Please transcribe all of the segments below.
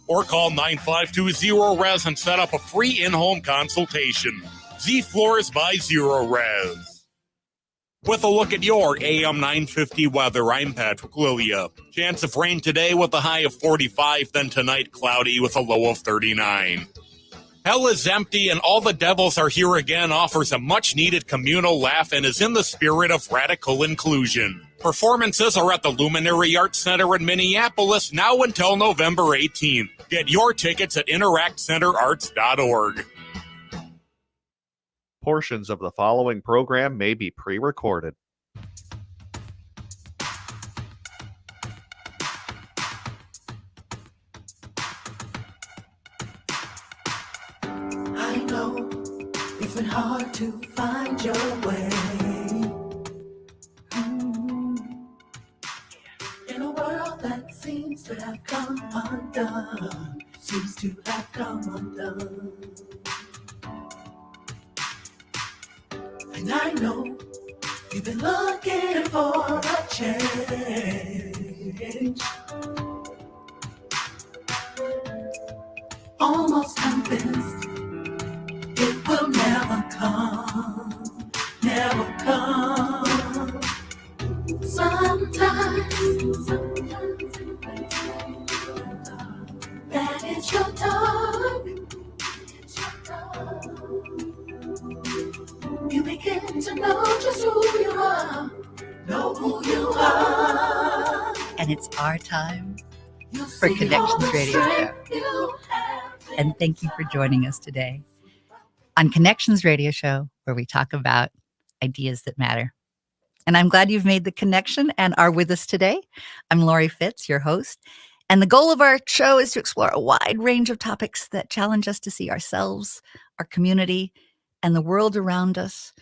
or call 9520-RES and set up a free in-home consultation. Z Floors by Zero Res. With a look at your AM 950 weather, I'm Patrick Lilia. Chance of rain today with a high of 45, then tonight cloudy with a low of 39. Hell is Empty and All the Devils Are Here Again offers a much-needed communal laugh and is in the spirit of radical inclusion. Performances are at the Luminary Arts Center in Minneapolis now until November 18th. Get your tickets at interactcenterarts.org. Portions of the following program may be pre-recorded. I know it's been hard to find your way. In a world that seems to have come undone, And I know you've been looking for a change. Almost convinced it will never come, never come. Sometimes that is your dark. You begin to know just who you are, And it's our time for Connections Radio Show. And thank you for joining us today on Connections Radio Show, where we talk about ideas that matter. And I'm glad you've made the connection and are with us today. I'm Lori Fitz, your host. And the goal of our show is to explore a wide range of topics that challenge us to see ourselves, our community, and the world around us,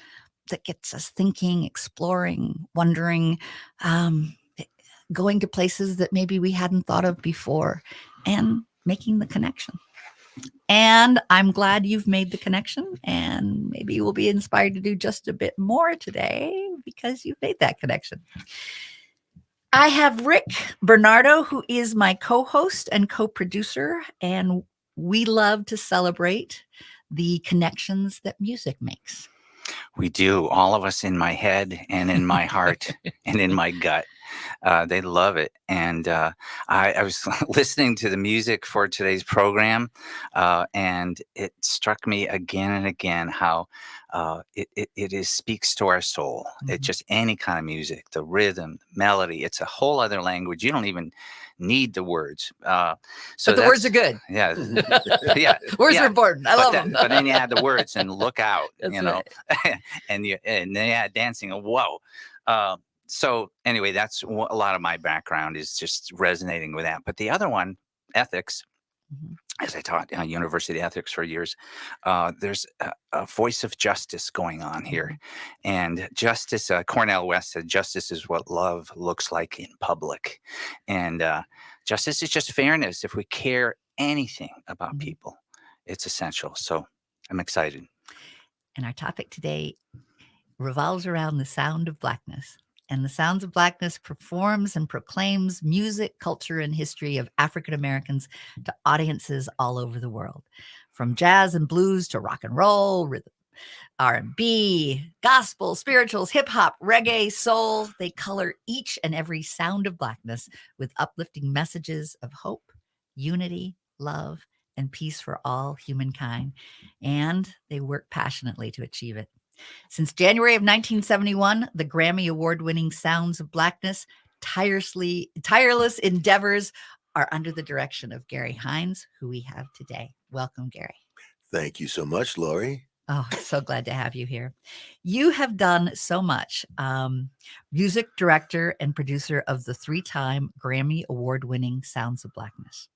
that gets us thinking, exploring, wondering, going to places that maybe we hadn't thought of before, and making the connection. And I'm glad you've made the connection, and maybe you will be inspired to do just a bit more today because you've made that connection. I have Rick Bernardo, who is my co-host and co-producer, and we love to celebrate the connections that music makes. We do, all of us in my head and in my heart and in my gut. They love it. And I was listening to the music for today's program, and it struck me again and again how it speaks to our soul. Mm-hmm. It's just any kind of music, the rhythm, the melody. It's a whole other language. You don't even need the words. So but the words are good. Yeah. Yeah. Words are important. I love them. But then you add the words and look out, That's you know, right. and then you add dancing. Whoa. So anyway, that's a lot of my background is just resonating with that. But the other one, ethics, mm-hmm. as I taught university ethics for years, there's a voice of justice going on here. And justice, Cornel West said, justice is what love looks like in public. And justice is just fairness. If we care anything about mm-hmm. people, it's essential. So I'm excited. And our topic today revolves around the sound of Blackness. And the Sounds of Blackness performs and proclaims music, culture, and history of African Americans to audiences all over the world. From jazz and blues to rock and roll, rhythm, R&B, gospel, spirituals, hip hop, reggae, soul, they color each and every sound of Blackness with uplifting messages of hope, unity, love, and peace for all humankind. And they work passionately to achieve it. Since January of 1971, the Grammy Award-winning Sounds of Blackness tireless endeavors are under the direction of Gary Hines, who we have today. Welcome, Gary. Thank you so much, Lori. Oh, so glad to have you here. You have done so much. Music director and producer of the 3-time Grammy Award-winning Sounds of Blackness.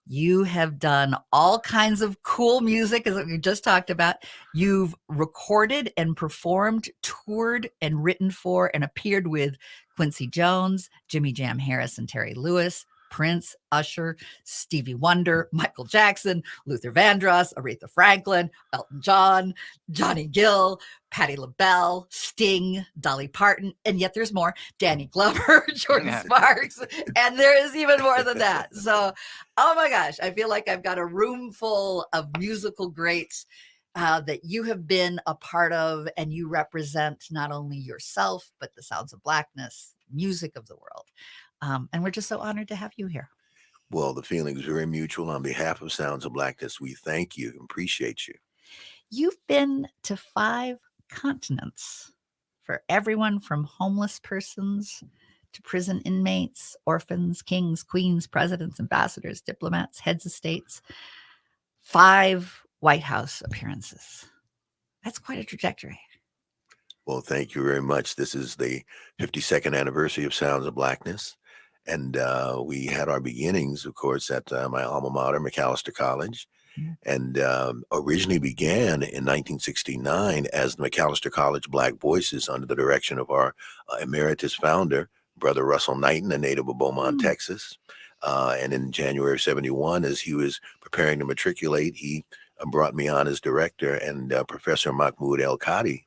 You have done all kinds of cool music, as we just talked about. You've recorded and performed, toured and written for and appeared with Quincy Jones, Jimmy Jam Harris, and Terry Lewis, Prince, Usher, Stevie Wonder, Michael Jackson, Luther Vandross, Aretha Franklin, Elton John, Johnny Gill, Patti LaBelle, Sting, Dolly Parton, and yet there's more. Danny Glover, Jordan Yeah. Sparks, and there is even more than that. So, oh my gosh, I feel like I've got a room full of musical greats that you have been a part of, and you represent not only yourself, but the sounds of blackness, music of the world. And we're just so honored to have you here. Well, the feeling is very mutual. On behalf of Sounds of Blackness, we thank you and appreciate you. You've been to 5 continents for everyone from homeless persons to prison inmates, orphans, kings, queens, presidents, ambassadors, diplomats, heads of states. 5 White House appearances. That's quite a trajectory. Well, thank you very much. This is the 52nd anniversary of Sounds of Blackness. And we had our beginnings, of course, at my alma mater, Macalester College. And originally began in 1969 as the Macalester College Black Voices under the direction of our emeritus founder, Brother Russell Knighton, a native of Beaumont, Texas. And in January of 71, as he was preparing to matriculate, he brought me on as director, and Professor Mahmoud El-Kadi,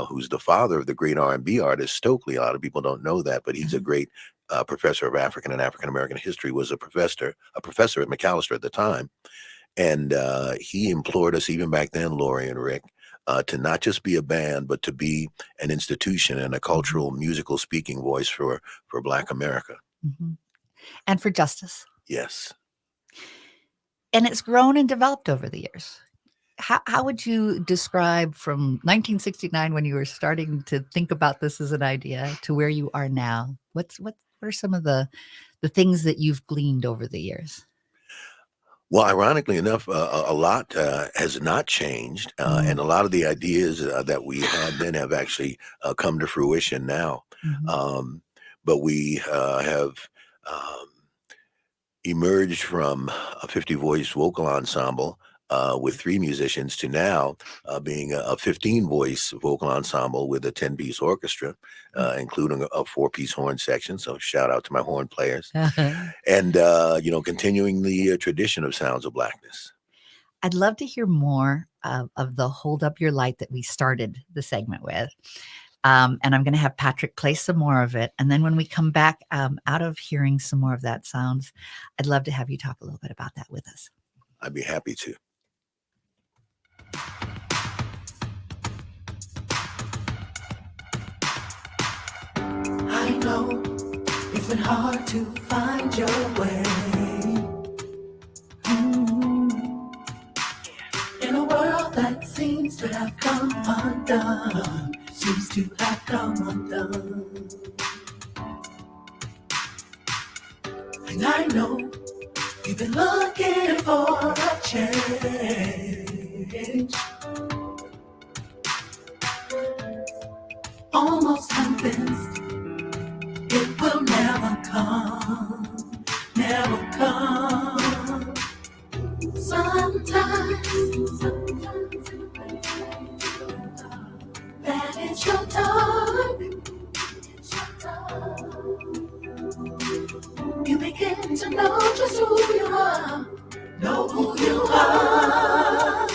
who's the father of the great R&B artist Stokely. A lot of people don't know that, but he's a great professor of African and African-American history, was a professor at Macalester at the time. And he implored us even back then, Lori and Rick, to not just be a band, but to be an institution and a cultural, musical speaking voice for Black America. Mm-hmm. And for justice. Yes. And it's grown and developed over the years. How would you describe from 1969, when you were starting to think about this as an idea, to where you are now? What are some of the things that you've gleaned over the years? Well, ironically enough, a lot has not changed, and a lot of the ideas that we had then have actually come to fruition now. Mm-hmm. But we have emerged from a 50-voice vocal ensemble with 3 musicians to now being a 15-voice vocal ensemble with a 10-piece orchestra, including a 4-piece horn section. So shout out to my horn players. And, continuing the tradition of Sounds of Blackness. I'd love to hear more of the Hold Up Your Light that we started the segment with. And I'm going to have Patrick play some more of it. And then when we come back out of hearing some more of that sounds, I'd love to have you talk a little bit about that with us. I'd be happy to. I know it's been hard to find your way. In a world that seems to have come undone, And I know you've been looking for a change. Almost convinced it will never come. Sometimes that is your dark. You begin to know just who you are. Know who you are.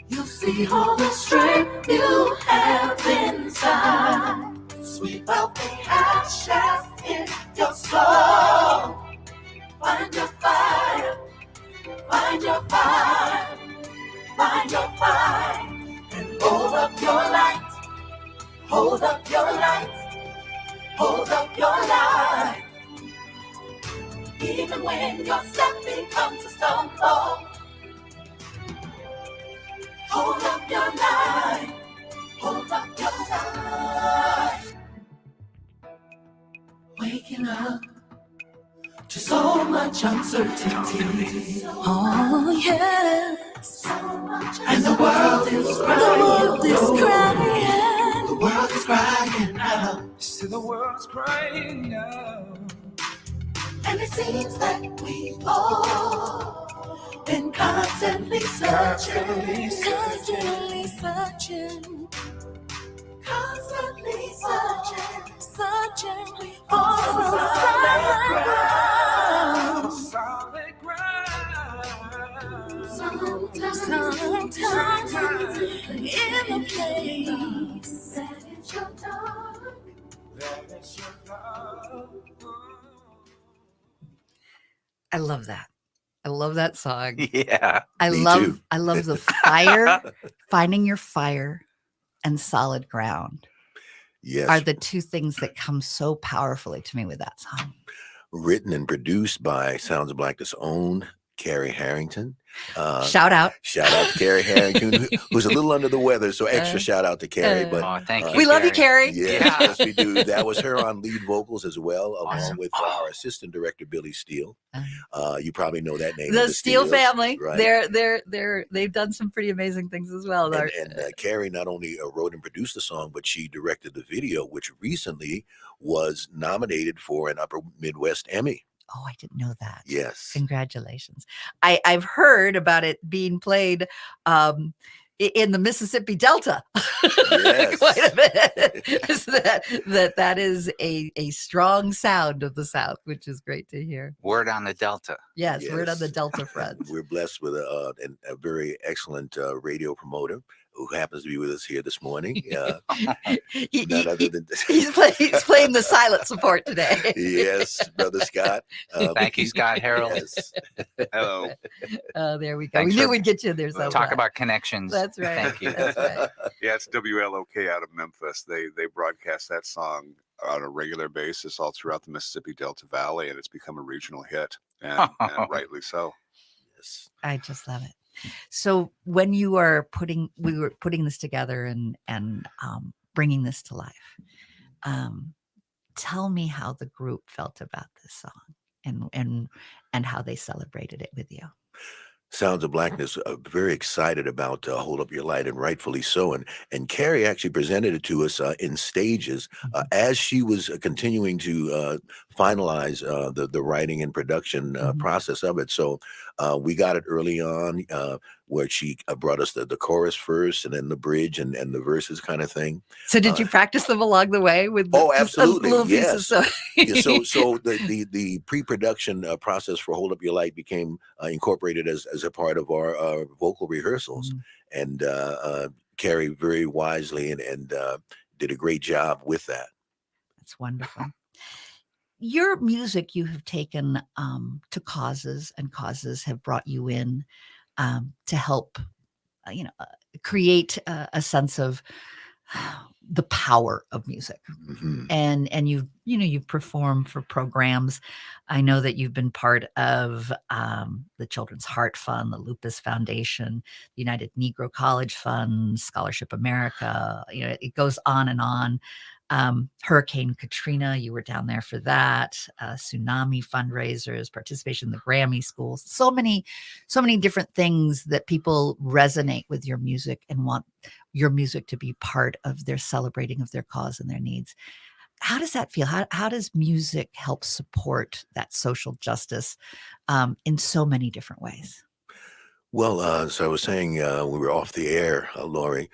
You'll see all the strength you have inside. Sweep out the ashes in your soul. Find your fire. Find your fire. Find your fire. And hold up your light. Hold up your light. Hold up your light. Even when your step becomes a stumble. Hold up your light. Hold up your light. Waking up to so much uncertainty. Oh yeah. So much, and the world is crying. The world is crying. The world is crying out. So the world's crying out. And it seems like we've all been constantly searching. Constantly searching. searching for some solid ground. Solid ground. Sometimes in a place that is your dark. That is your love. I love that. I love that song. Yeah. I Me love too. I love the fire, finding your fire and solid ground Yes, are the two things that come so powerfully to me with that song. written and produced by Sounds of Blackness' own Carrie Harrington. Shout out. Shout out to Carrie Harrington, who's a little under the weather, so extra shout out to Carrie. But Oh, thank you. We love you, Carrie. yes, Yeah. yes, we do. That was her on lead vocals as well, along Awesome. with our assistant director Billy Steele. Uh-huh. You probably know that name. The Steele family. right? They've done some pretty amazing things as well. And Carrie not only wrote and produced the song, but she directed the video, which recently was nominated for an Upper Midwest Emmy. Oh, I didn't know that. Yes. Congratulations. I've heard about it being played in the Mississippi Delta. Yes. Quite a bit. So that is a strong sound of the South, which is great to hear. Word on the Delta. Yes, word on the Yes. Delta front. We're blessed with a very excellent radio promoter who happens to be with us here this morning. He- None other he- than he's playing the silent support today. yes, Brother Scott. Thank you, Scott Harold. Yes. Hello. Oh, there we go. Thanks we knew for- we'd get you in there somehow. Talk about connections. That's right. Thank you. That's right. Yeah, it's WLOK out of Memphis. They broadcast that song on a regular basis all throughout the Mississippi Delta Valley, and it's become a regional hit, and rightly so. Yes. I just love it. So when we were putting this together and bringing this to life, tell me how the group felt about this song and how they celebrated it with you. Sounds of Blackness very excited about Hold Up Your Light, and rightfully so. And Carrie actually presented it to us in stages as she was continuing to finalize the writing and production process of it. So we got it early on where she brought us the chorus first and then the bridge and the verses kind of thing. So did you practice them along the way with Oh, just absolutely, little pieces? So Yeah, so the pre-production process for Hold Up Your Light became incorporated as a part of our vocal rehearsals, and Carrie very wisely and did a great job with that. That's wonderful. Your music you have taken to causes, and causes have brought you in to help, create a sense of the power of music. Mhm. And you've performed for programs. I know that you've been part of the Children's Heart Fund, the Lupus Foundation, the United Negro College Fund, Scholarship America. It goes on and on. Hurricane Katrina, you were down there for that. Tsunami fundraisers, participation in the Grammy schools. So many different things that people resonate with your music and want your music to be part of their celebrating of their cause and their needs. How does that feel? How does music help support that social justice in so many different ways? Well, so I was saying we were off the air, Lori.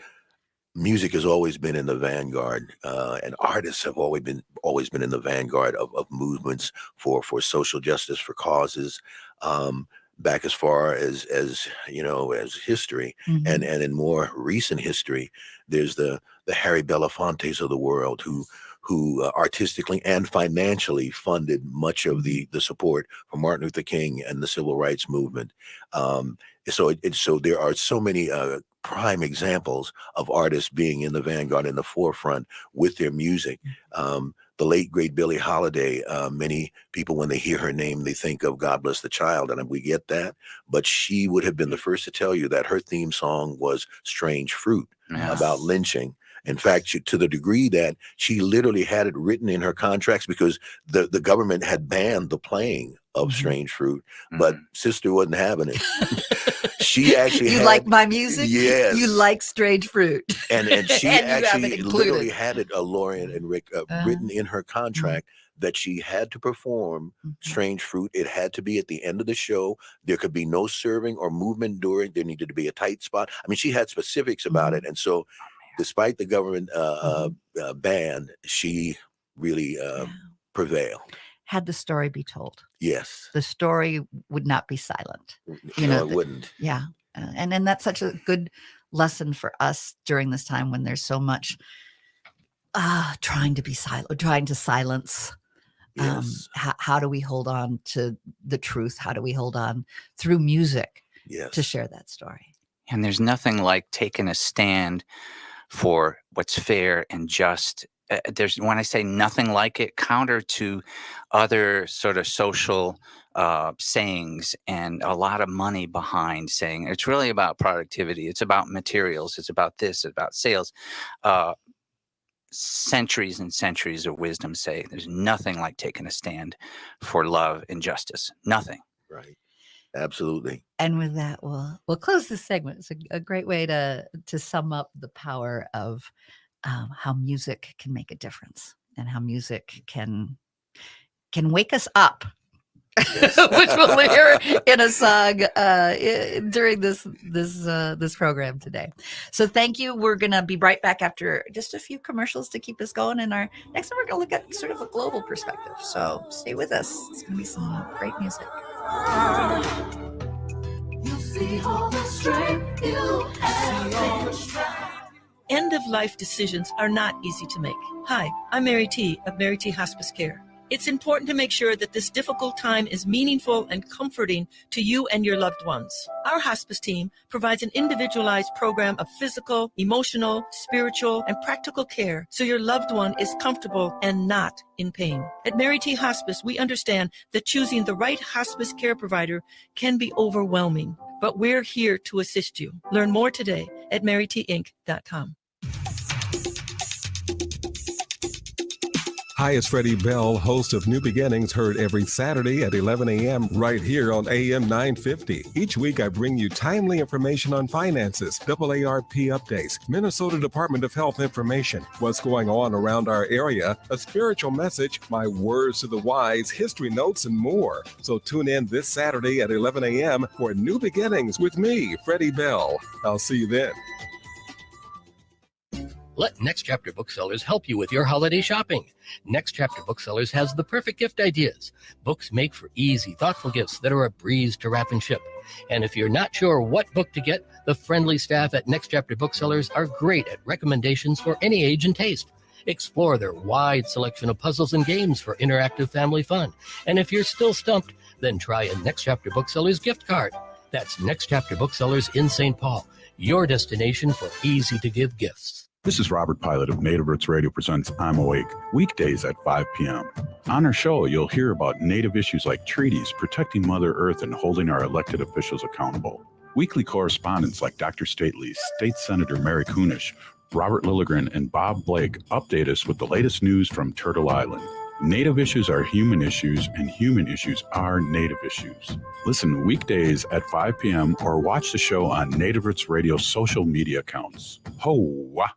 Music has always been in the vanguard, and artists have always been in the vanguard of movements for social justice, for causes, back as far as history, and in more recent history, there's the Harry Belafontes of the world who artistically and financially funded much of the support for Martin Luther King and the civil rights movement. So there are so many prime examples of artists being in the vanguard, in the forefront with their music. The late great Billie Holiday, many people, when they hear her name, they think of God Bless the Child, and we get that. But she would have been the first to tell you that her theme song was Strange Fruit, about lynching. In fact, to the degree that she literally had it written in her contracts, because the government had banned the playing of Strange Fruit, but Sister wasn't having it. She actually You like my music? Yes. You like Strange Fruit. And she And you have it actually included. literally had it, Lauren and Rick, written in her contract that she had to perform Strange Fruit. It had to be at the end of the show. There could be no serving or movement during. There needed to be a tight spot. I mean, she had specifics about it. And so despite the government ban, she really prevail. Had the story be told, Yes. the story would not be silent. No, it wouldn't. Yeah. And then that's such a good lesson for us during this time when there's so much trying to be silent, trying to silence. Yes. How do we hold on to the truth? How do we hold on through music Yes. to share that story? And there's nothing like taking a stand for what's fair and just. There's, when I say nothing like it, counter to other sort of social sayings and a lot of money behind saying it's really about productivity. It's about materials. It's about this. It's about sales. Centuries and centuries of wisdom say there's nothing like taking a stand for love and justice. Nothing. Right. Absolutely. And with that, we'll close this segment. It's a great way to sum up the power of how music can make a difference and how music can wake us up, which we'll hear in a song during this program today. So thank you. We're going to be right back after just a few commercials to keep us going. And our next one, we're going to look at sort of a global perspective. So stay with us. It's going to be some great music. You see all the strength you have inside. End-of-life decisions are not easy to make. Hi, I'm Mary T. of Mary T. Hospice Care. It's important to make sure that this difficult time is meaningful and comforting to you and your loved ones. Our hospice team provides an individualized program of physical, emotional, spiritual, and practical care so your loved one is comfortable and not in pain. At Mary T. Hospice, we understand that choosing the right hospice care provider can be overwhelming, but we're here to assist you. Learn more today at marytinc.com. Hi, it's Freddie Bell, host of New Beginnings, heard every Saturday at 11 a.m. right here on AM 950. Each week, I bring you timely information on finances, AARP updates, Minnesota Department of Health information, what's going on around our area, a spiritual message, my words to the wise, history notes, and more. So tune in this Saturday at 11 a.m. for New Beginnings with me, Freddie Bell. I'll see you then. Let Next Chapter Booksellers help you with your holiday shopping. Next Chapter Booksellers has the perfect gift ideas. Books make for easy, thoughtful gifts that are a breeze to wrap and ship. And if you're not sure what book to get, the friendly staff at Next Chapter Booksellers are great at recommendations for any age and taste. Explore their wide selection of puzzles and games for interactive family fun. And if you're still stumped, then try a Next Chapter Booksellers gift card. That's Next Chapter Booksellers in St. Paul, your destination for easy-to-give gifts. This is Robert Pilot of Native Roots Radio presents I'm Awake, weekdays at 5 p.m. On our show, you'll hear about Native issues like treaties, protecting Mother Earth, and holding our elected officials accountable. Weekly correspondents like Dr. Stately, State Senator Mary Kunesh, Robert Lilligren, and Bob Blake update us with the latest news from Turtle Island. Native issues are human issues, and human issues are Native issues. Listen weekdays at 5 p.m. or watch the show on Native Roots Radio social media accounts. Ho-wah!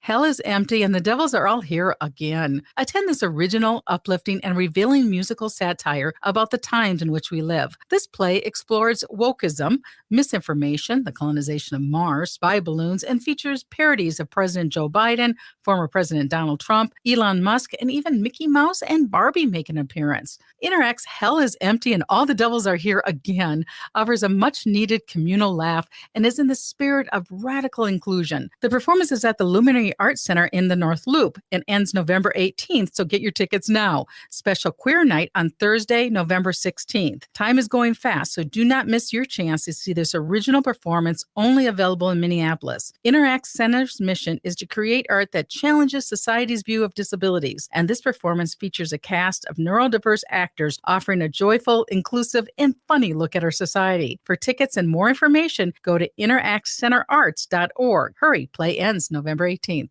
Hell is empty and the devils are all here again. Attend this original, uplifting, and revealing musical satire about the times in which we live. This play explores wokeism, misinformation, the colonization of Mars, spy balloons, and features parodies of President Joe Biden, former President Donald Trump, Elon Musk, and even Mickey Mouse and Barbie make an appearance. Interact's Hell is Empty and All the Devils Are Here Again offers a much-needed communal laugh and is in the spirit of radical inclusion. The performance is at the Luminary Arts Center in the North Loop and ends November 18th, so get your tickets now. Special Queer Night on Thursday, November 16th. Time is going fast, so do not miss your chance to see this original performance, only available in Minneapolis. Interact Center's mission is to create art that challenges society's view of disabilities, and this performance features a cast of neurodiverse actors offering a joyful, inclusive, and funny look at our society. For tickets and more information, go to interactcenterarts.org. Hurry, play ends November 18th.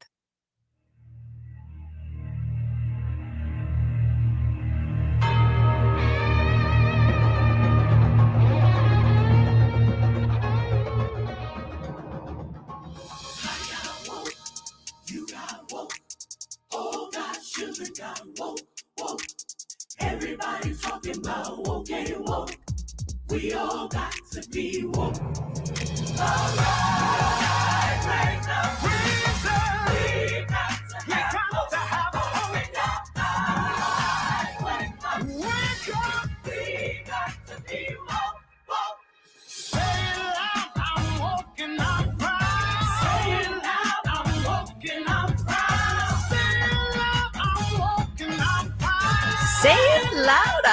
You got woke. All God's children got woke, woke. Everybody's talking about woke and woke. We all got to be woke. All right, raise the reason. We got to have woke.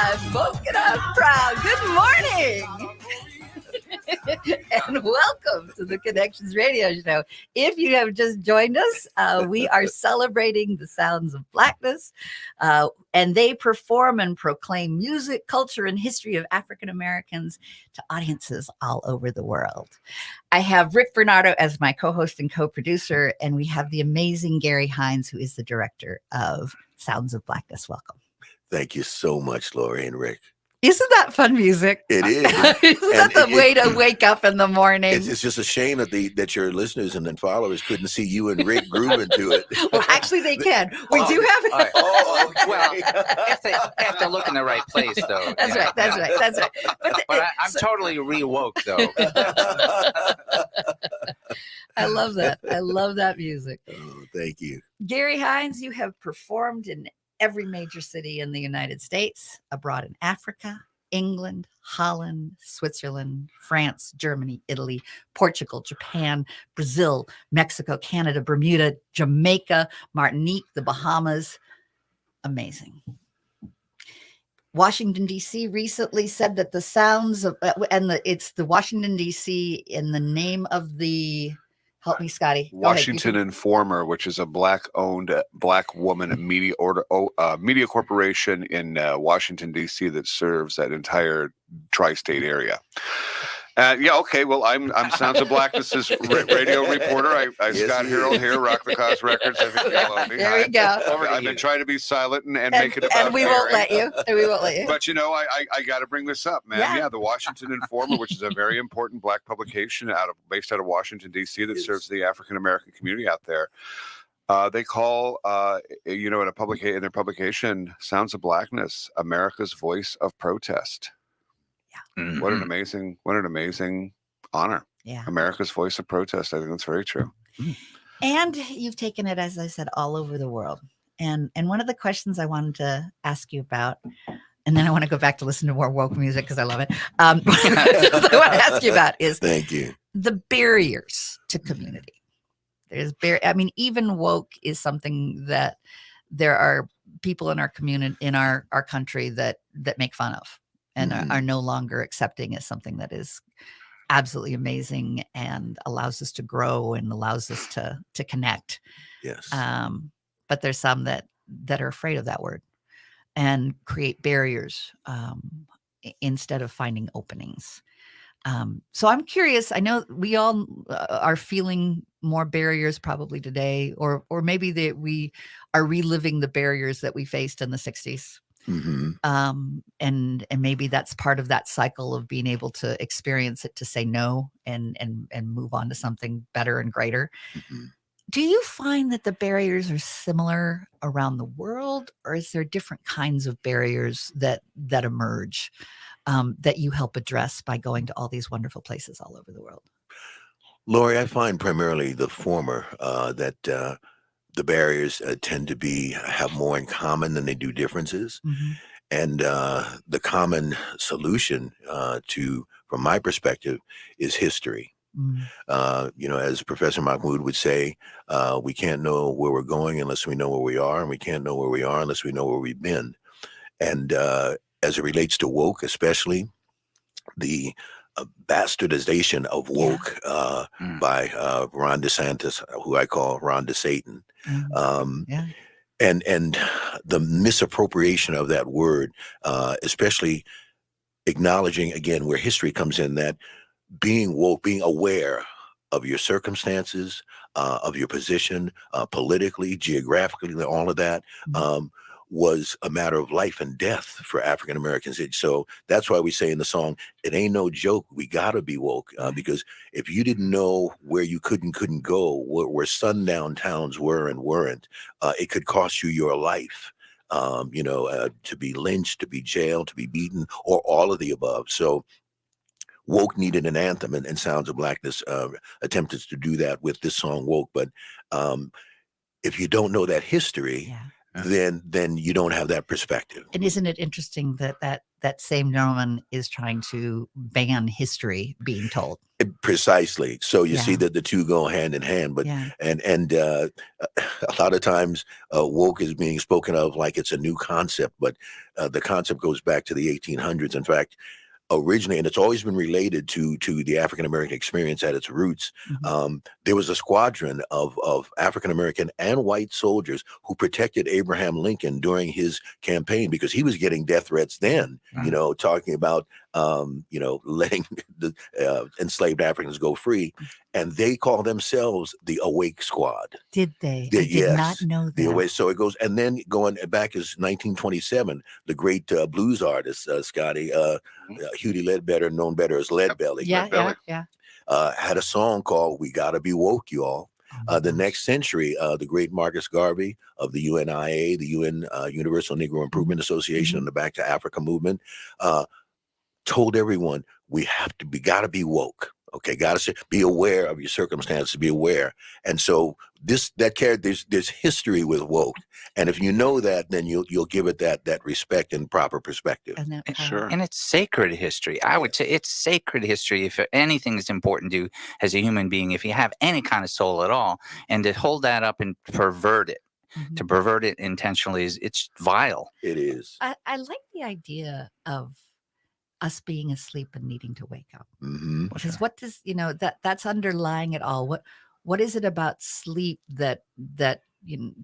I'm woken up proud. Good morning. And welcome to the Connections Radio Show. If you have just joined us, we are celebrating the sounds of Blackness, and they perform and proclaim music, culture, and history of African Americans to audiences all over the world. I have Rick Bernardo as my co-host and co-producer, and we have the amazing Gary Hines, who is the director of Sounds of Blackness. Welcome. Thank you so much, Lori and Rick. Isn't that fun music? It is. Isn't that the way to wake up in the morning? It's just a shame that your listeners and then followers couldn't see you and Rick grooving to it. Well, actually, they can. We do have it. Well, if they have to look in the right place, though. That's right. But I'm totally re-woke, though. I love that. I love that music. Oh, thank you. Gary Hines, you have performed in every major city in the United States, abroad in Africa, England, Holland, Switzerland, France, Germany, Italy, Portugal, Japan, Brazil, Mexico, Canada, Bermuda, Jamaica, Martinique, the Bahamas. Amazing. Washington, D.C. recently said that the sounds of, it's the Washington, D.C. in the name of the, help me, Scotty. Go ahead. Washington Informer, which is a black-owned, black woman media media corporation in Washington, D.C. that serves that entire tri-state area. Yeah, okay. Well, I'm Sounds of Blackness's radio reporter. I Scott Harold here, Rock the Cause Records. I think you know me. There you go. I've been trying to be silent and make it about and we won't let you. And we won't let you. But you know, I got to bring this up, man. Yeah, the Washington Informer, which is a very important black publication based out of Washington D.C. that serves the African American community out there. They call, in their publication, Sounds of Blackness, America's voice of protest. Mm-hmm. What an amazing honor. Yeah. America's voice of protest. I think that's very true. And you've taken it, as I said, all over the world. And one of the questions I wanted to ask you about, and then I want to go back to listen to more woke music because I love it. I want to ask you about is thank you. The barriers to community. Even woke is something that there are people in our community, in our country that make fun of. And are no longer accepting as something that is absolutely amazing and allows us to grow and allows us to connect. Yes. But there's some that are afraid of that word and create barriers instead of finding openings. So I'm curious. I know we all are feeling more barriers probably today, or maybe that we are reliving the barriers that we faced in the 60s. Mm-hmm. And maybe that's part of that cycle of being able to experience it, to say no and move on to something better and greater. Mm-hmm. Do you find that the barriers are similar around the world, or is there different kinds of barriers that emerge that you help address by going to all these wonderful places all over the world? Lori, I find primarily the former, that the barriers tend to have more in common than they do differences. Mm-hmm. And the common solution from my perspective, is history. Mm-hmm. As Professor Mahmoud would say, we can't know where we're going unless we know where we are, and we can't know where we are unless we know where we've been. And as it relates to woke, especially the bastardization of woke by Ron DeSantis, who I call Ron DeSatan. And the misappropriation of that word, especially acknowledging again where history comes in, that being woke, being aware of your circumstances, of your position, politically, geographically, all of that, was a matter of life and death for African Americans. So that's why we say in the song, it ain't no joke. We gotta be woke, because if you didn't know where you couldn't go, where sundown towns were and weren't, it could cost you your life. To be lynched, to be jailed, to be beaten, or all of the above. So woke needed an anthem, and Sounds of Blackness attempted to do that with this song, Woke. But if you don't know that history, then you don't have that perspective. And isn't it interesting that that same gentleman is trying to ban history being told. Precisely. So you see Yeah. that the two go hand in hand, but Yeah. and a lot of times woke is being spoken of like it's a new concept, but the concept goes back to the 1800s. In fact, originally, and it's always been related to the African American experience at its roots. There was a squadron of African American and white soldiers who protected Abraham Lincoln during his campaign because he was getting death threats then. You know, talking about letting the enslaved Africans go free, and they call themselves the Awake Squad. Did they? The- I did not know The that. Awake. So it goes, and then going back is 1927, the great blues artist Scotty Hughie Ledbetter, known better as Leadbelly. Yeah. Had a song called "We Gotta Be Woke, Y'all." The next century, the great Marcus Garvey of the UNIA, the UN Universal Negro Improvement Association, and the Back to Africa movement, told everyone we gotta be woke. Okay, gotta be aware of your circumstances, be aware. And so there's history with woke, and if you know that, then you'll give it that respect and proper perspective. And Sure. And it's sacred history. I would say it's sacred history. If anything is important to you as a human being, if you have any kind of soul at all, and to hold that up and pervert it, to pervert it intentionally it's vile. It is. I like the idea of us being asleep and needing to wake up. Because what does that's underlying it all? What is it about sleep that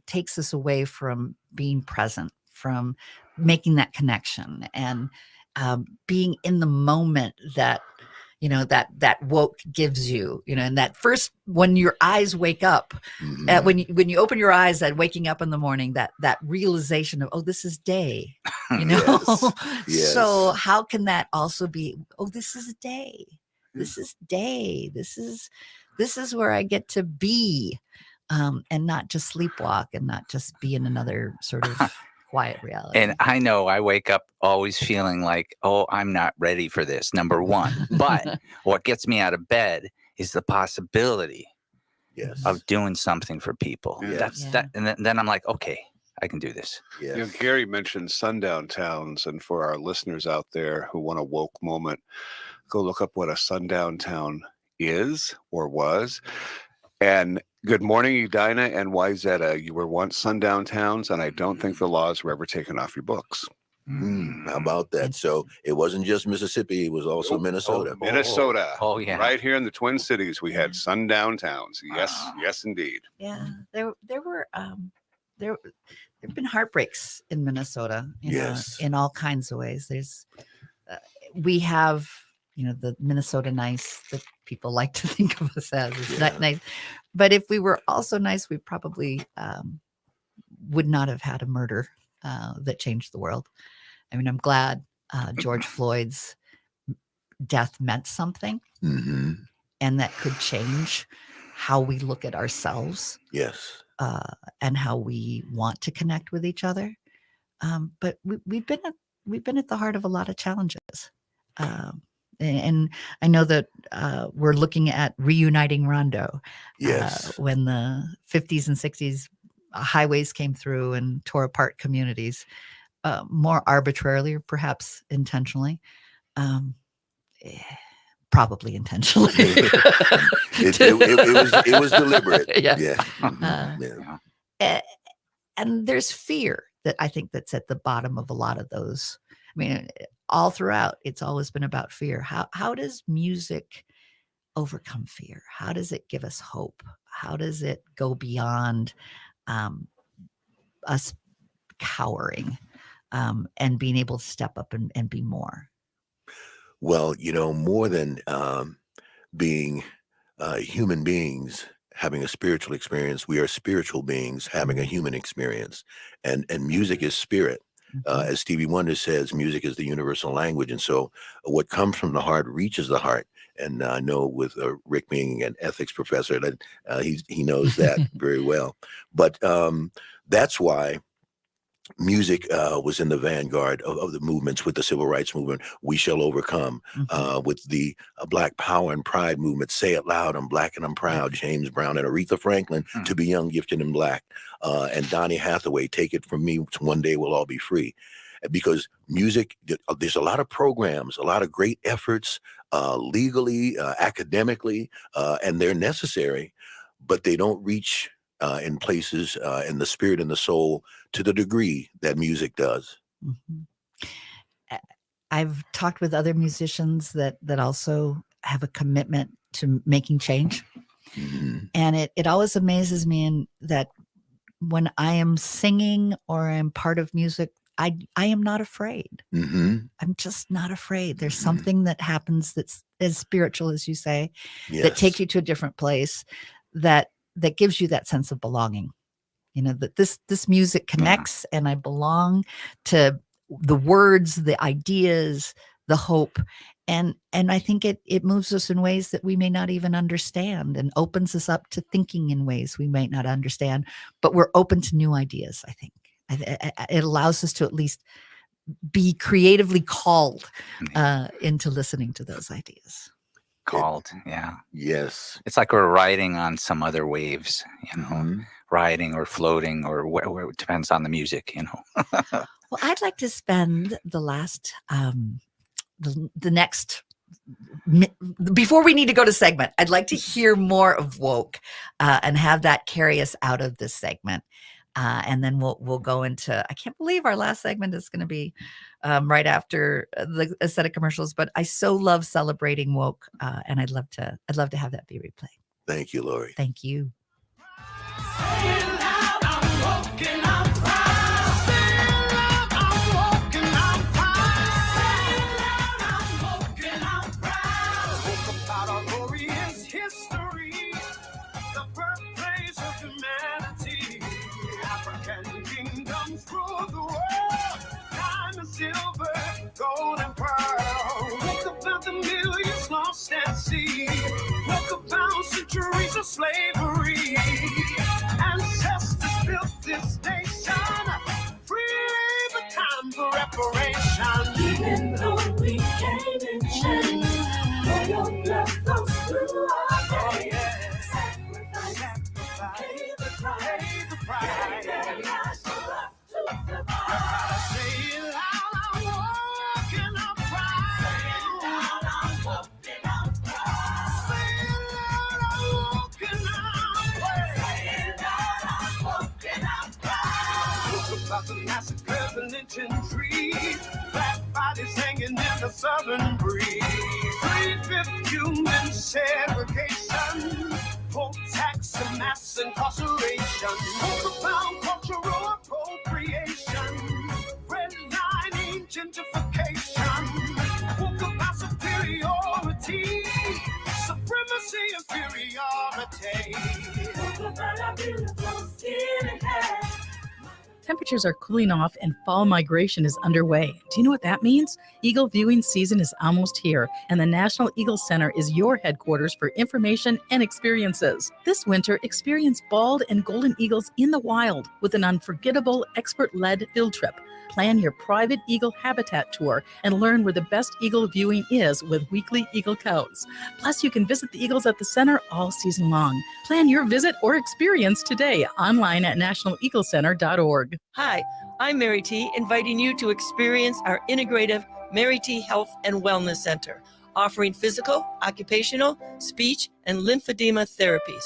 takes us away from being present, from making that connection, and being in the moment that that woke gives you, and that first, when your eyes wake up, when you open your eyes, that waking up in the morning, that realization of, oh, this is day, Yes. So how can that also be, oh, this is day, this is day, this is where I get to be, and not just sleepwalk and not just be in another sort of quiet reality. And I know I wake up always feeling like, oh, I'm not ready for this, number one. But what gets me out of bed is the possibility of doing something for people. That's that. And then I'm like, okay, I can do this. You know, Gary mentioned sundown towns, and for our listeners out there who want a woke moment, go look up what a sundown town is or was. And good morning, Edina and Wyzetta. You were once sundown towns, and I don't think the laws were ever taken off your books. How about that? So it wasn't just Mississippi; it was also Minnesota. Minnesota. Oh, yeah. Right here in the Twin Cities, we had sundown towns. Yes, yes, indeed. Yeah, there were there've been heartbreaks in Minnesota, in all kinds of ways. There's we have the Minnesota nice that people like to think of us as. It's not nice, but if we were also nice, we probably would not have had a murder that changed the world. I mean, I'm glad George Floyd's death meant something, and that could change how we look at ourselves. Yes. And how we want to connect with each other. But we've been at the heart of a lot of challenges. And I know that we're looking at reuniting Rondo. Yes. When the 50s and 60s highways came through and tore apart communities, more arbitrarily or perhaps intentionally. Probably intentionally. It was deliberate. And there's fear that I think that's at the bottom of a lot of those. I mean, all throughout, it's always been about fear. How does music overcome fear? How does it give us hope? How does it go beyond us cowering and being able to step up and be more? Well, more than being human beings having a spiritual experience, we are spiritual beings having a human experience, and music is spirit. As Stevie Wonder says, music is the universal language, and so what comes from the heart reaches the heart. And I know with Rick being an ethics professor, that he knows that very well. But that's why music was in the vanguard of the movements with the civil rights movement. We shall overcome with the Black Power and Pride movement. Say it loud, I'm black and I'm proud. James Brown and Aretha Franklin, To Be Young, Gifted and Black. And Donny Hathaway, Take It From Me, One Day We'll All Be Free. because music, there's a lot of programs, a lot of great efforts, legally, academically, and they're necessary, but they don't reach in places in the spirit and the soul to the degree that music does. Mhm. I've talked with other musicians that also have a commitment to making change. Mhm. And it always amazes me that when I am singing or I'm part of music, I am not afraid. Mhm. I'm just not afraid. There's Mhm. something that happens that's as spiritual as you say, that takes Yes. you to a different place, that gives you that sense of belonging. That this music connects, and I belong to the words, the ideas, the hope. And I think it moves us in ways that we may not even understand, and opens us up to thinking in ways we might not understand, but we're open to new ideas, I think. It allows us to at least be creatively called into listening to those ideas. Called, yeah. Yes. It's like we're riding on some other waves, Mhm. riding or floating, or where it depends on the music, Well, I'd like to spend the last the next before we need to go to segment, I'd like to hear more of Woke and have that carry us out of this segment. And then we'll go into, I can't believe our last segment is going to be right after a set of commercials, but I so love celebrating Woke, and I'd love to have that be replayed. Thank you, Lori. Thank you. Silver, gold, and pearl. Look about the millions lost at sea. Look about centuries of slavery. Ancestors built this nation. Free the time for reparation. Even though we came in chains, for your blood flows through our veins. Sacrifice, pay the price. Pay the price. Their lives for us to survive. Say it loud. About the massacres and lynching trees, black bodies hanging in the southern breeze. 3/5 human segregation, poll tax and mass incarceration. Talk about cultural appropriation, redlining, gentrification. Talk about superiority, supremacy, inferiority. Talk about our beautiful skin and hair. Temperatures are cooling off and fall migration is underway. Do you know what that means? Eagle viewing season is almost here, and the National Eagle Center is your headquarters for information and experiences. This winter, experience bald and golden eagles in the wild with an unforgettable expert-led field trip. Plan your private eagle habitat tour and learn where the best eagle viewing is with weekly eagle counts. Plus, you can visit the eagles at the center all season long. Plan your visit or experience today online at nationaleaglecenter.org. Hi, I'm Mary T, inviting you to experience our integrative Mary T Health and Wellness Center, offering physical, occupational, speech, and lymphedema therapies.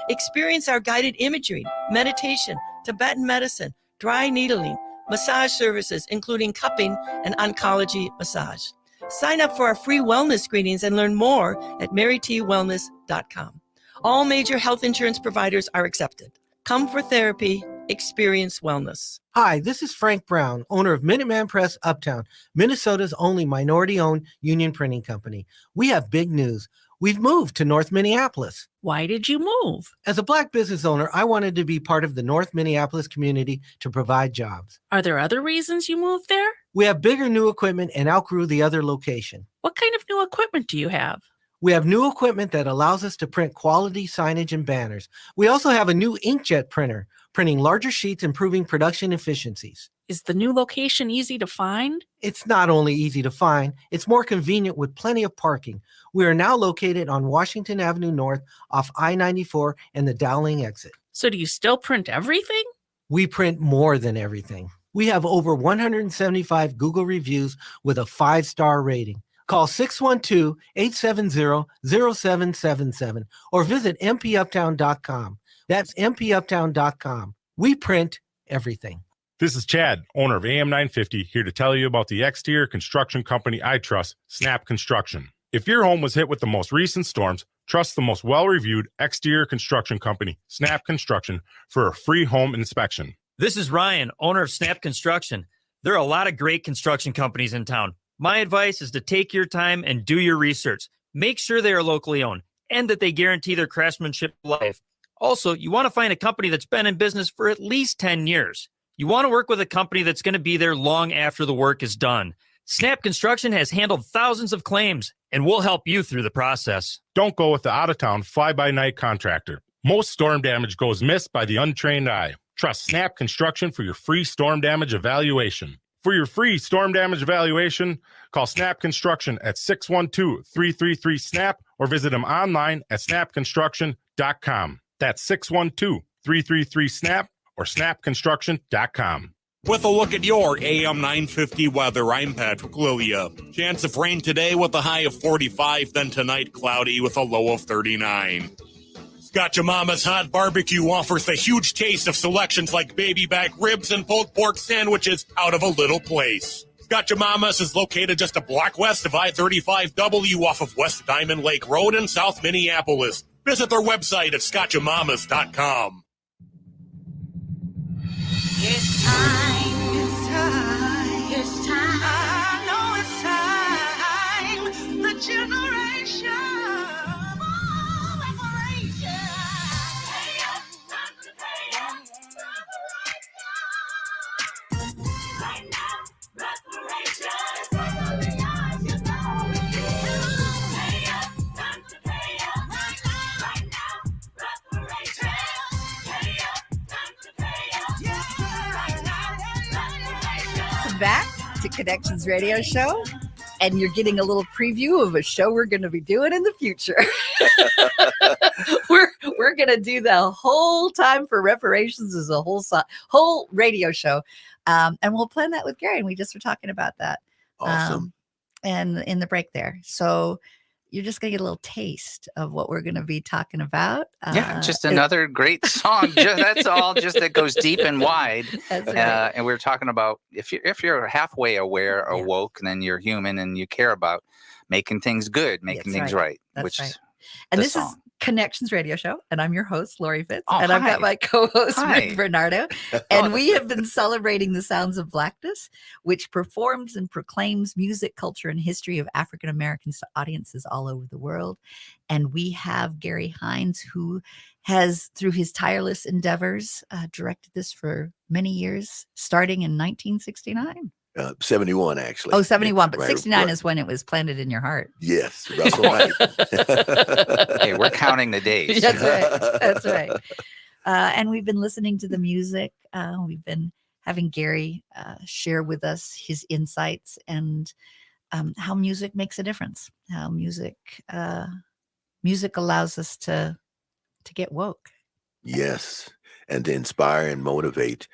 Experience our guided imagery, meditation, Tibetan medicine, dry needling, massage services, including cupping and oncology massage. Sign up for our free wellness screenings and learn more at marytwellness.com. All major health insurance providers are accepted. Come for therapy, experience wellness. Hi, this is Frank Brown, owner of Minuteman Press Uptown, Minnesota's only minority-owned union printing company. We have big news. We've moved to North Minneapolis. Why did you move? As a Black business owner, I wanted to be part of the North Minneapolis community to provide jobs. Are there other reasons you moved there? We have bigger new equipment and outgrew the other location. What kind of new equipment do you have? We have new equipment that allows us to print quality signage and banners. We also have a new inkjet printer, printing larger sheets, improving production efficiencies. Is the new location easy to find? It's not only easy to find, it's more convenient with plenty of parking. We are now located on Washington Avenue North off I-94 and the Dowling exit. So do you still print everything? We print more than everything. We have over 175 Google reviews with a 5-star rating. Call 612-870-0777 or visit mpuptown.com. That's mpuptown.com. We print everything. This is Chad, owner of AM 950, here to tell you about the exterior construction company I trust, Snap Construction. If your home was hit with the most recent storms, trust the most well-reviewed exterior construction company, Snap Construction, for a free home inspection. This is Ryan, owner of Snap Construction. There are a lot of great construction companies in town. My advice is to take your time and do your research. Make sure they are locally owned and that they guarantee their craftsmanship life. Also, you want to find a company that's been in business for at least 10 years. You want to work with a company that's going to be there long after the work is done. Snap Construction has handled thousands of claims, and we'll help you through the process. Don't go with the out-of-town fly-by-night contractor. Most storm damage goes missed by the untrained eye. Trust Snap Construction for your free storm damage evaluation. For your free storm damage evaluation, call Snap Construction at 612-333-SNAP or visit them online at snapconstruction.com. That's 612-333-SNAP or snapconstruction.com. With a look at your AM 950 weather, I'm Patrick Lilia. Chance of rain today with a high of 45, then tonight cloudy with a low of 39. Scotcha Mama's Hot Barbecue offers the huge taste of selections like baby back ribs and pulled pork sandwiches out of a little place. Scotcha Mama's is located just a block west of I-35W off of West Diamond Lake Road in South Minneapolis. Visit their website at scotchamamas.com. It's time, it's time, it's time. I know it's time. The generation of reparation. Pay up, time to pay up. Right now, reparations. Pay up, time to pay up. Right now, reparations. Pay up, time to pay up. Back to Connections Radio Show, and you're getting a little preview of a show we're going to be doing in the future. we're going to do the whole time for reparations as a whole radio show, and we'll plan that with Gary. And we just were talking about that, Awesome. and in the break there. So you're just going to get a little taste of what we're going to be talking about. Yeah, just another great song. That's all. Just that goes deep and wide. That's right. And we're talking about if you're halfway aware or woke, then you're human and you care about making things good, making things right. That's which right. And the this is song. Connections Radio Show, and I'm your host, Lori Fitz, Oh, and I've hi. got my co-host, Hi. Rick Bernardo, and we have been celebrating the Sounds of Blackness, which performs and proclaims music, culture, and history of African Americans to audiences all over the world. And we have Gary Hines, who has, through his tireless endeavors, directed this for many years, starting in 1969. 71, actually. Oh, 71, but Right, 69 right. is when it was planted in your heart. Yes, Russell White. Hey, we're counting the days. That's right. That's right. And we've been listening to the music. We've been having Gary share with us his insights and how music makes a difference. How music allows us to get woke. Yes, and to inspire and motivate.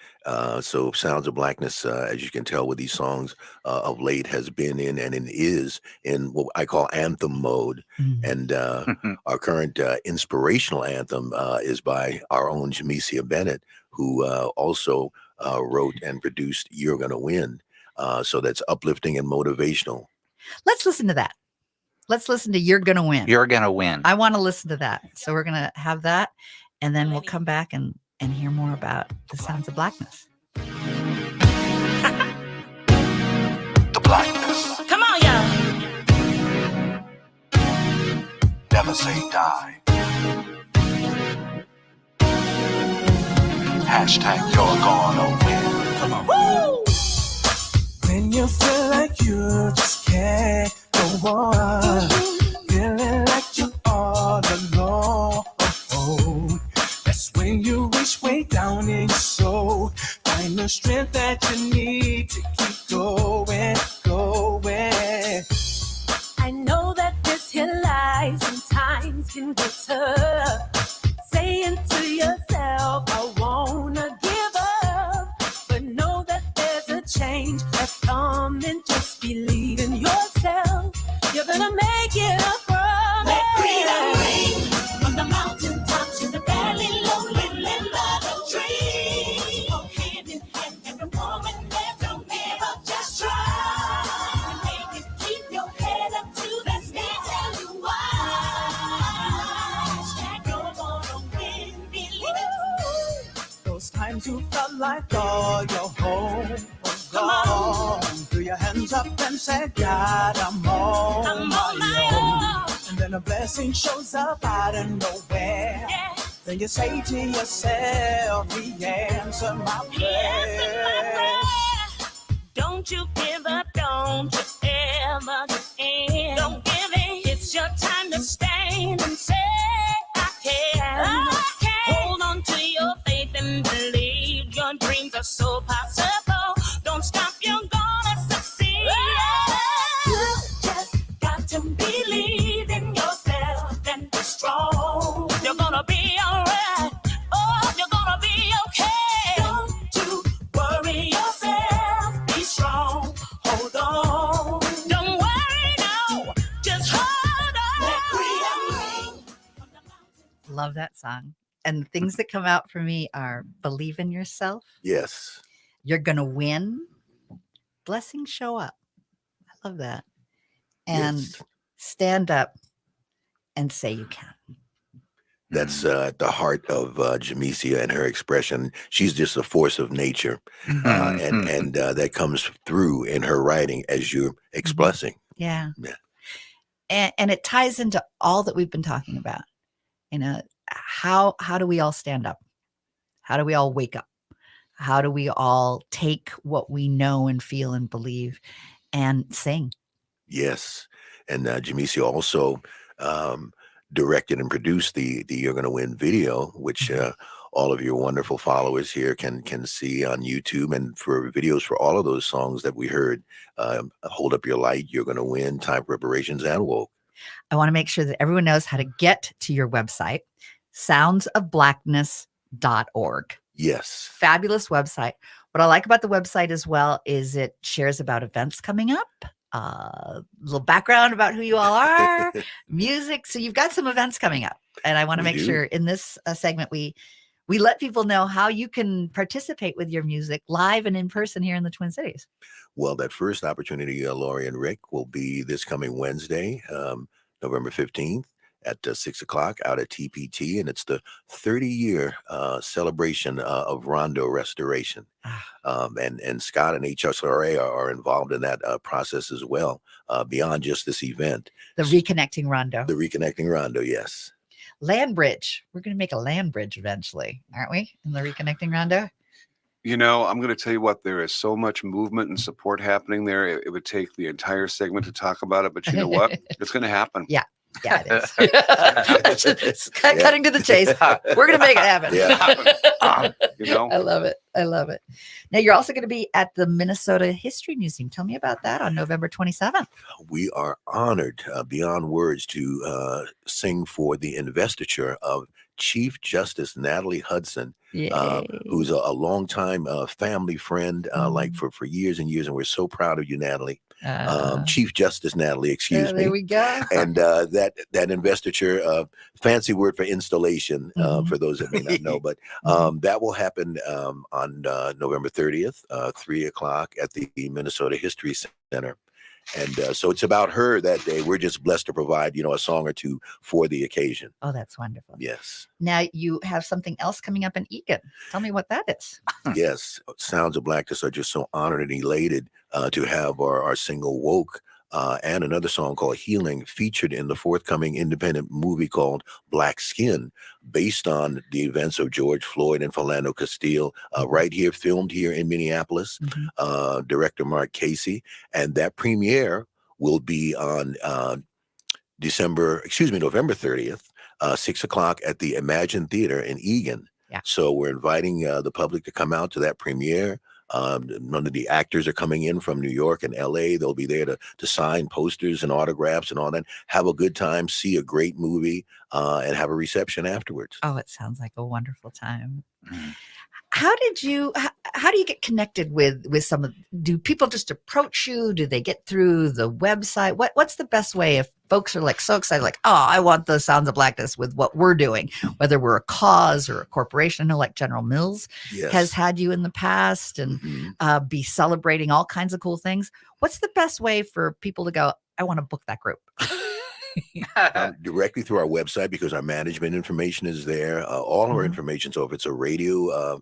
So Sounds of Blackness, as you can tell with these songs of late, has been in and it is in what I call anthem mode. And our current inspirational anthem is by our own Jamesia Bennett, who also wrote and produced You're Gonna Win. So that's uplifting and motivational. Let's listen to that. Let's listen to You're Gonna Win. You're gonna win. I want to listen to that. So we're going to have that, and then we'll come back and hear more about the Sounds of Blackness. The blackness. Come on, y'all. Never say die. Hashtag you're gonna win. Come on. Woo! When you feel like you just can't go on, feeling like you're all alone. That's when you reach way down in your soul. Find the strength that you need to keep going, going. I know that this here life sometimes can get tough. Saying to yourself, I wanna give up, but know that there's Sometimes you felt like all your hope was gone. Throw your hands up and say, God, I'm on my own. And then a blessing shows up out of nowhere. Then you say to yourself, He answered my prayer. Don't you give up, don't you ever give in. Don't give in. It's your time to stand and say, I can. Hold on to your faith and believe your dreams are so possible. Don't stop, you're gonna succeed. You just got to believe in yourself and be strong. You're gonna be alright. Oh, you're gonna be okay. Don't you worry yourself. Be strong. Hold on. Don't worry now. Just hold on. Love that song. And the things that come out for me are believe in yourself. Yes. You're going to win. Blessings show up. I love that. And stand up and say you can. That's at the heart of Jamesia and her expression. She's just a force of nature, and that comes through in her writing as you're expressing. Yeah. Yeah. And it ties into all that we've been talking about. You know, how do we all stand up? How do we all wake up? How do we all take what we know and feel and believe and sing? Yes, and Jamesia also directed and produced the "You're Gonna Win" video, which all of your wonderful followers here can see on YouTube. And for videos for all of those songs that we heard, "Hold Up Your Light," "You're Gonna Win," "Time for Reparations," and "Woke." I want to make sure that everyone knows how to get to your website, soundsofblackness.org. Yes. Fabulous website. What I like about the website as well is it shares about events coming up, a little background about who you all are, music. So you've got some events coming up. And I want to make sure in this segment we let people know how you can participate with your music live and in person here in the Twin Cities. Well, that first opportunity, Lori and Rick, will be this coming Wednesday, November 15th at 6 o'clock out at TPT. And it's the 30-year celebration of Rondo restoration. And Scott and HSRA are involved in that process as well, beyond just this event. The Reconnecting Rondo. The Reconnecting Rondo, yes. Land Bridge. We're going to make a land bridge eventually, aren't we? In the Reconnecting Rondo. You know, I'm going to tell you what, there is so much movement and support happening there. It would take the entire segment to talk about it, but you know what? It's going to happen. Yeah. Yeah, it is. Cutting to the chase. We're going to make it happen. You know? I love it. I love it. Now, you're also going to be at the Minnesota History Museum. Tell me about that on November 27th. We are honored beyond words to sing for the investiture of Chief Justice Natalie Hudson, who's a longtime family friend, like for years and years. And we're so proud of you, Natalie. Chief Justice Natalie, excuse me. There we go. And that investiture, fancy word for installation, for those that may not know, but that will happen on November 30th, 3 o'clock at the Minnesota History Center. And so it's about her that day. We're just blessed to provide, a song or two for the occasion. Oh, that's wonderful. Yes. Now you have something else coming up in Eagan. Tell me what that is. Yes. Sounds of Blackness are just so honored and elated to have our single Woke and another song called Healing featured in the forthcoming independent movie called Black Skin, based on the events of George Floyd and Philando Castile, right here, filmed here in Minneapolis, director Mark Casey. And that premiere will be on November 30th, 6 o'clock at the Imagine Theater in Eagan. Yeah. So we're inviting the public to come out to that premiere. None of the actors are coming in from New York and LA. They'll be there to sign posters and autographs and all that. Have a good time, see a great movie, and have a reception afterwards. Oh, it sounds like a wonderful time. How do you get connected with some of, do people just approach you? Do they get through the website? What's the best way if folks are like so excited, like, oh, I want the Sounds of Blackness with what we're doing, whether we're a cause or a corporation? I know like General Mills has had you in the past and be celebrating all kinds of cool things. What's the best way for people to go, I want to book that group? directly through our website because our management information is there. All of our information. So if it's a radio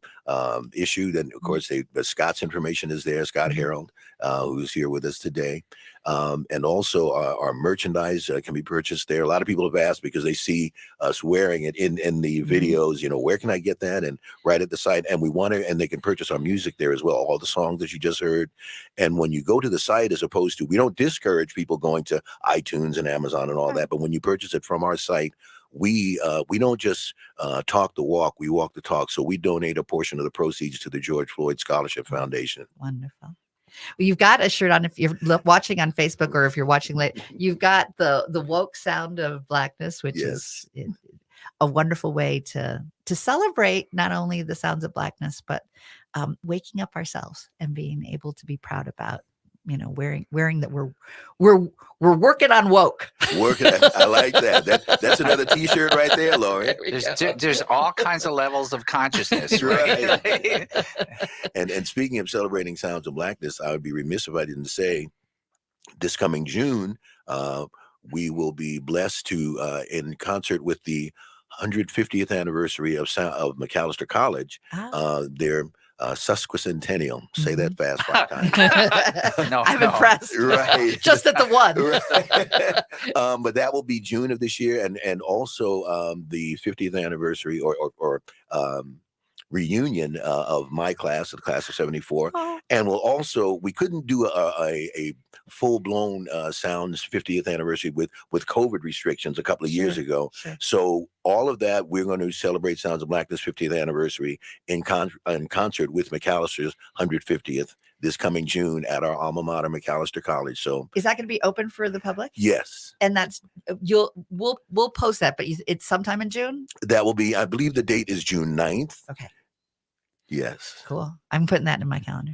issue, then of course Scott's information is there. Scott Harold, who's here with us today. And also our merchandise can be purchased there. A lot of people have asked because they see us wearing it in the videos, where can I get that? And right at the site. And we want to, and they can purchase our music there as well. All the songs that you just heard. And when you go to the site, as opposed to, we don't discourage people going to iTunes and Amazon and all that. But when you purchase it from our site, we don't just talk the walk, we walk the talk. So we donate a portion of the proceeds to the George Floyd Scholarship Foundation. Wonderful. Well, you've got a shirt on if you're watching on Facebook or if you're watching late. You've got the woke sound of blackness, which is a wonderful way to celebrate not only the sounds of blackness, but waking up ourselves and being able to be proud about, wearing that we're working on woke. I like that. That's another T-shirt right there, Lori. There's all kinds of levels of consciousness, right? And speaking of celebrating sounds of blackness, I would be remiss if I didn't say this coming June, we will be blessed to in concert with the 150th anniversary of Macalester College. Their sesquicentennial. Say that fast 5 times. I'm impressed. Right. Just at the one. Right. But that will be June of this year, and also the 50th anniversary or reunion of my class, the class of 74. And we couldn't do a full-blown Sounds 50th anniversary with COVID restrictions a couple of years ago. So all of that, we're going to celebrate Sounds of Blackness 50th anniversary in concert with Macalester's 150th this coming June at our alma mater, Macalester College. So is that going to be open for the public? Yes. And that's we'll post that, but it's sometime in June? That will be, I believe the date is June 9th. Okay. Yes. Cool. I'm putting that in my calendar.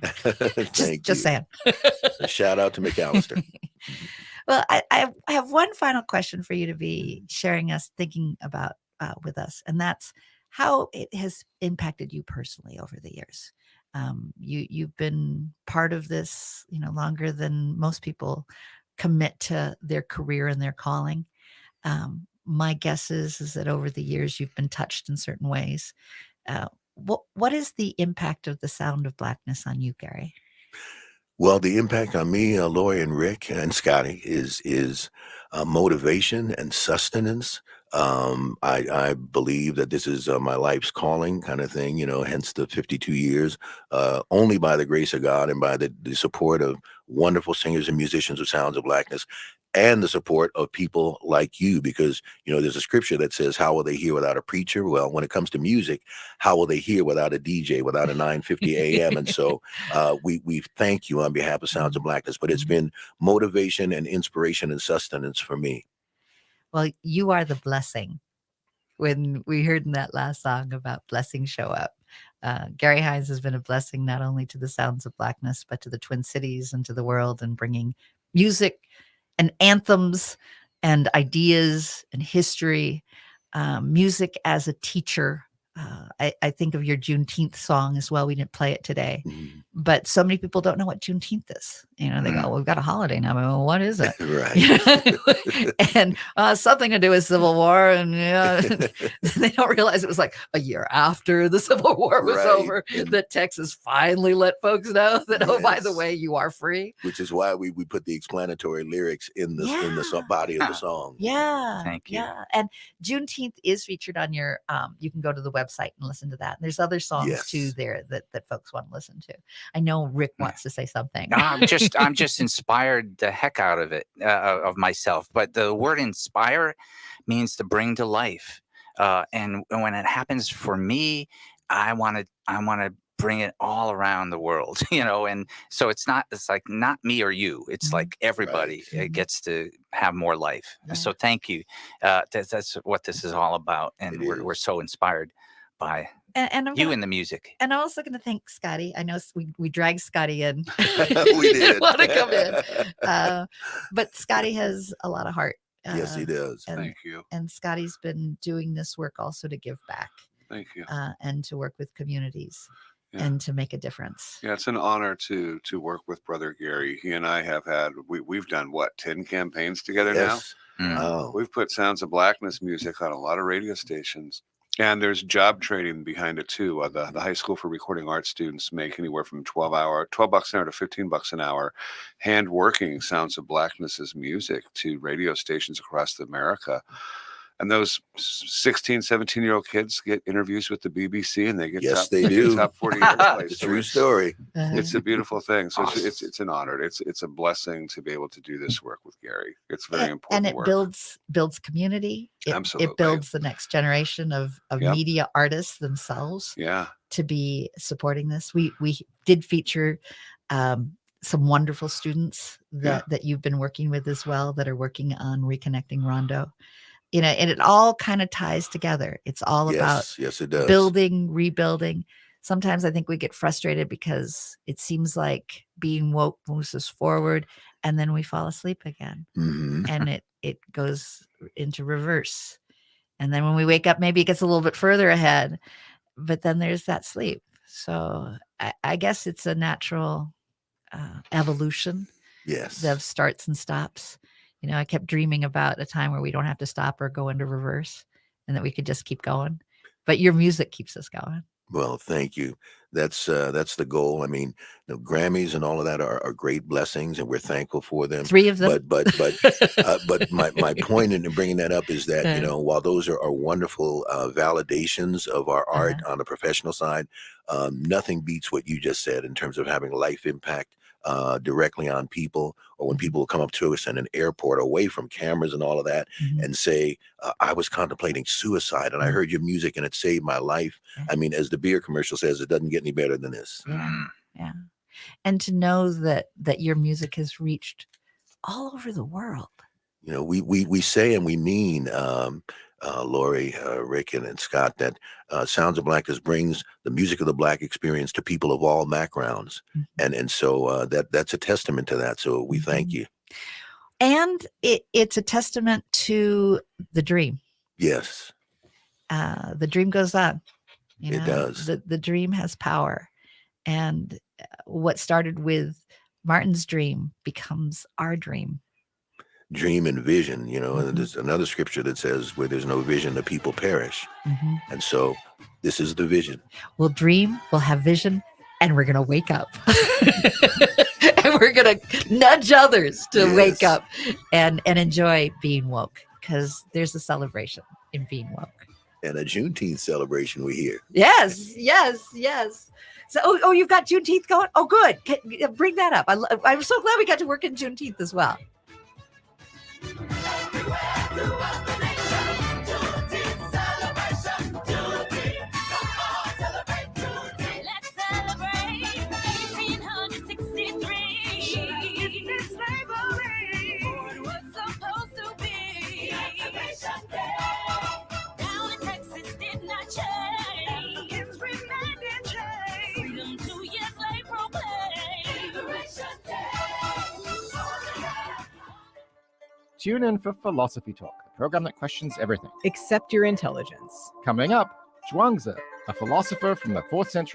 just saying. A shout out to Macalester. Well, I have one final question for you to be sharing us, thinking about with us, and that's how it has impacted you personally over the years. You've been part of this, longer than most people commit to their career and their calling. My guess is that over the years you've been touched in certain ways. What is the impact of the Sound of Blackness on you, Gary? Well, the impact on me, Lori and Rick and Scotty is motivation and sustenance. I believe that this is my life's calling kind of thing, hence the 52 years, only by the grace of God and by the support of wonderful singers and musicians of Sounds of Blackness, and the support of people like you, because, there's a scripture that says, how will they hear without a preacher? Well, when it comes to music, how will they hear without a DJ, without a 9:50 a.m.? And so we thank you on behalf of Sounds of Blackness, but it's been motivation and inspiration and sustenance for me. Well, you are the blessing. When we heard in that last song about blessings show up, Gary Hines has been a blessing not only to the Sounds of Blackness, but to the Twin Cities and to the world, and bringing music and anthems and ideas and history, music as a teacher. I think of your Juneteenth song as well. We didn't play it today, but so many people don't know what Juneteenth is. They go, well, we've got a holiday now. Well, what is it? Right. And something to do with Civil War. And they don't realize it was like a year after the Civil War was over that Texas finally let folks know that, oh, by the way, you are free. Which is why we put the explanatory lyrics in the body of the song. Yeah. Thank you. Yeah. And Juneteenth is featured on your, you can go to the website and listen to that. And there's other songs too there that folks want to listen to. I know Rick wants to say something. I'm just inspired the heck out of it, of myself. But the word inspire means to bring to life. And when it happens for me, I want to bring it all around the world, and so it's like not me or you. It's like everybody gets to have more life. So thank you. That's what this is all about. And we're so inspired by and you and the music. And I'm also going to thank Scotty. I know we dragged Scotty in. We did. Want to come in. But Scotty has a lot of heart. Yes, he does. Thank you. And Scotty's been doing this work also to give back. Thank you. And to work with communities. and to make a difference. Yeah, it's an honor to work with Brother Gary. He and I have had we've done 10 campaigns together Yes. now. Wow. We've put Sounds of Blackness music on a lot of radio stations. And there's job training behind it too. The High School for Recording Arts students make anywhere from $12 an hour to $15 an hour, hand working Sounds of Blackness's music to radio stations across America. And those 16, 17-year-old kids get interviews with the BBC, and they get Yes, they do. top 40 airplay. It's a true story. It's a beautiful thing. So it's an honor. It's a blessing to be able to do this work with Gary. It's very important And it work. builds community. Absolutely. It builds the next generation of Yep. media artists themselves. Yeah. To be supporting this. We did feature some wonderful students that you've been working with as well, that are working on reconnecting Rondo. And it all kind of ties together. It's all about Yes, it does. building, rebuilding. Sometimes I think we get frustrated because it seems like being woke moves us forward and then we fall asleep again. Mhm. And it goes into reverse. And then when we wake up, maybe it gets a little bit further ahead, but then there's that sleep. So I guess it's a natural evolution Yes. of starts and stops. I kept dreaming about a time where we don't have to stop or go into reverse and that we could just keep going. But your music keeps us going. Well, thank you. That's the goal. I mean, Grammys and all of that are great blessings, and we're thankful for them. 3 of them. But my point in bringing that up is that while those are wonderful validations of our art on the professional side, nothing beats what you just said in terms of having life impact directly on people, or when people come up to us in an airport away from cameras and all of that and say, I was contemplating suicide and I heard your music and it saved my life. I mean, as the beer commercial says, it doesn't get any better than this. Yeah. And to know that your music has reached all over the world. We say and we mean, Lori, Rick, and Scott, that Sounds of Blackness brings the music of the Black experience to people of all backgrounds, and so that's a testament to that. So we thank you. And it's a testament to the dream. Yes, the dream goes on. It does. The dream has power, and what started with Martin's dream becomes our dream. Dream and vision, and there's another scripture that says, where there's no vision, the people perish. And so this is the vision. We'll dream, we'll have vision, and we're going to wake up. And we're going to nudge others to wake up and enjoy being woke, because there's a celebration in being woke. And a Juneteenth celebration we hear. Yes. So, you've got Juneteenth going? Oh, good. Bring that up. I'm so glad we got to work in Juneteenth as well. Tune in for Philosophy Talk, the program that questions everything except your intelligence. Coming up, Zhuangzi, a philosopher from the 4th century